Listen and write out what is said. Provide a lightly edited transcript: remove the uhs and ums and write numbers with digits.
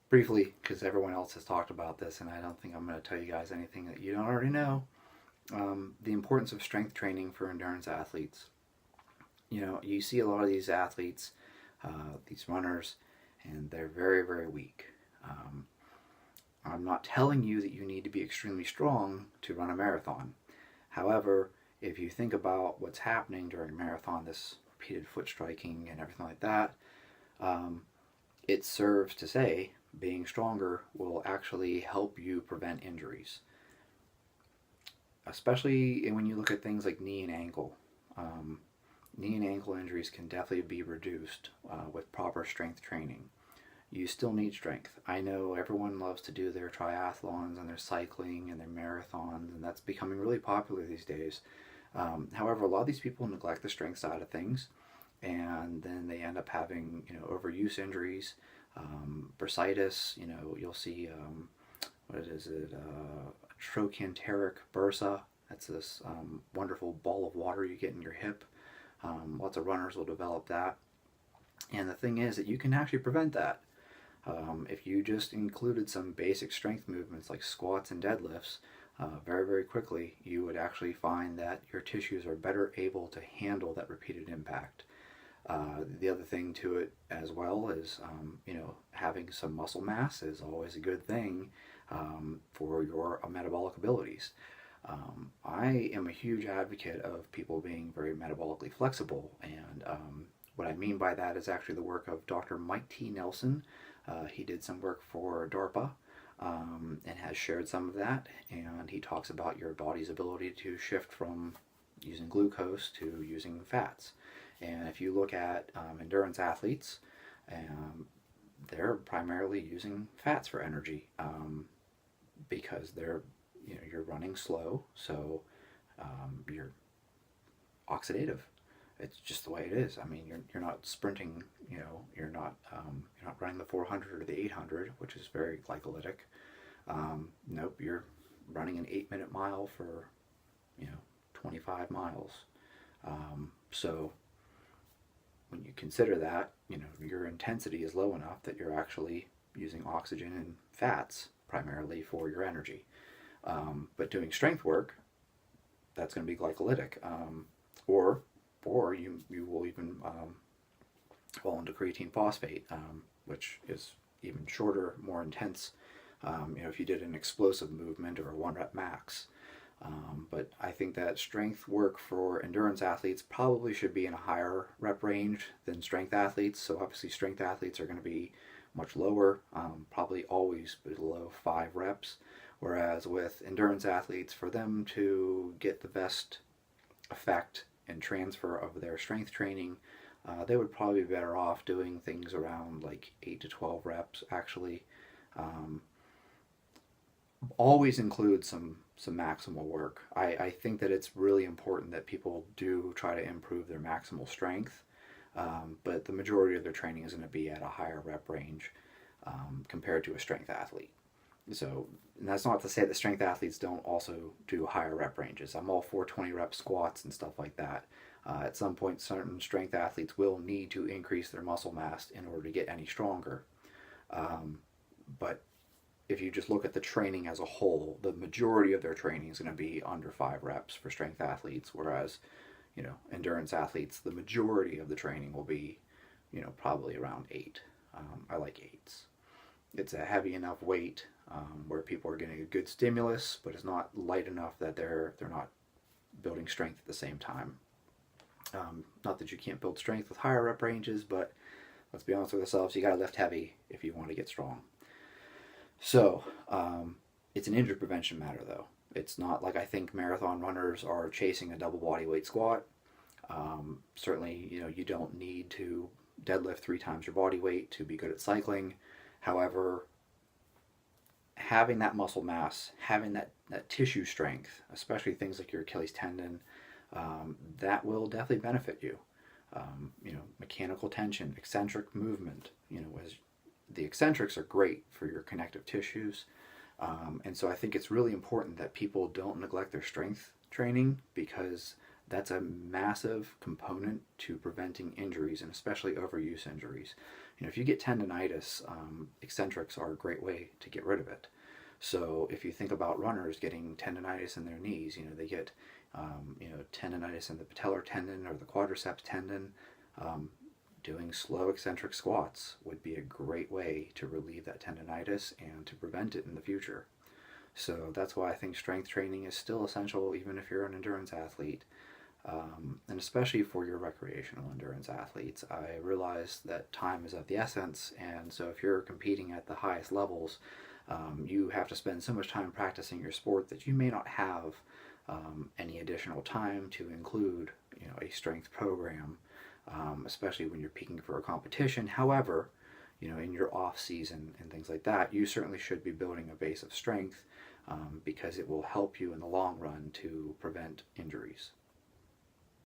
briefly, because everyone else has talked about this, and I don't think I'm going to tell you guys anything that you don't already know. The importance of strength training for endurance athletes. You know, you see a lot of these athletes, these runners, and they're very, very weak. Um, I'm not telling you that you need to be extremely strong to run a marathon. However, if you think about what's happening during a marathon, this repeated foot striking and everything like that, um, it serves to say being stronger will actually help you prevent injuries, especially when you look at things like knee and ankle. Um, Knee and ankle injuries can definitely be reduced with proper strength training. You still need strength. I know everyone loves to do their triathlons and their cycling and their marathons, and that's becoming really popular these days. However, a lot of these people neglect the strength side of things, and then they end up having overuse injuries, bursitis. You'll see what is it, trochanteric bursa. That's this wonderful ball of water you get in your hip. Lots of runners will develop that, and the thing is that you can actually prevent that. If you just included some basic strength movements like squats and deadlifts, very, very quickly, you would actually find that your tissues are better able to handle that repeated impact. The other thing to it as well is, having some muscle mass is always a good thing for your metabolic abilities. I am a huge advocate of people being very metabolically flexible, and what I mean by that is actually the work of Dr. Mike T. Nelson. He did some work for DARPA and has shared some of that, and he talks about your body's ability to shift from using glucose to using fats. And if you look at endurance athletes, um, they're primarily using fats for energy because you're running slow, so you're oxidative. It's just the way it is. I mean, you're not sprinting. You're not running the 400 or the 800, which is very glycolytic. Nope, you're running an 8-minute mile for 25 miles. So when you consider that, your intensity is low enough that you're actually using oxygen and fats primarily for your energy. But doing strength work, that's going to be glycolytic, or you will even fall into creatine phosphate, which is even shorter, more intense. If you did an explosive movement or a 1 rep max. But I think that strength work for endurance athletes probably should be in a higher rep range than strength athletes. So obviously, strength athletes are going to be much lower, probably always below 5 reps. Whereas with endurance athletes, for them to get the best effect and transfer of their strength training, they would probably be better off doing things around like 8 to 12 reps actually. Um, Always include some maximal work. I think that it's really important that people do try to improve their maximal strength, but the majority of their training is going to be at a higher rep range compared to a strength athlete. So, and that's not to say that strength athletes don't also do higher rep ranges. I'm all for 20 rep squats and stuff like that. At some point, certain strength athletes will need to increase their muscle mass in order to get any stronger. But if you just look at the training as a whole, the majority of their training is going to be under 5 reps for strength athletes, whereas, endurance athletes, the majority of the training will be, probably around 8. I like 8s. It's a heavy enough weight where people are getting a good stimulus, but it's not light enough that they're not building strength at the same time. Not that you can't build strength with higher rep ranges, but let's be honest with ourselves, you got to lift heavy if you want to get strong. So it's an injury prevention matter, though. It's not like I think marathon runners are chasing a double body weight squat. Certainly, you don't need to deadlift 3 times your body weight to be good at cycling. However, having that muscle mass, having that tissue strength, especially things like your Achilles tendon, that will definitely benefit you. Mechanical tension, eccentric movement, as the eccentrics are great for your connective tissues. And so I think it's really important that people don't neglect their strength training because That's a massive component to preventing injuries, and especially overuse injuries. If you get tendonitis, eccentrics are a great way to get rid of it. So if you think about runners getting tendonitis in their knees, they get tendonitis in the patellar tendon or the quadriceps tendon. Doing slow eccentric squats would be a great way to relieve that tendonitis and to prevent it in the future. So that's why I think strength training is still essential, even if you're an endurance athlete, and especially for your recreational endurance athletes. I realize that time is of the essence, and so if you're competing at the highest levels, you have to spend so much time practicing your sport that you may not have any additional time to include, a strength program, especially when you're peaking for a competition. However, in your off season and things like that, you certainly should be building a base of strength because it will help you in the long run to prevent injuries.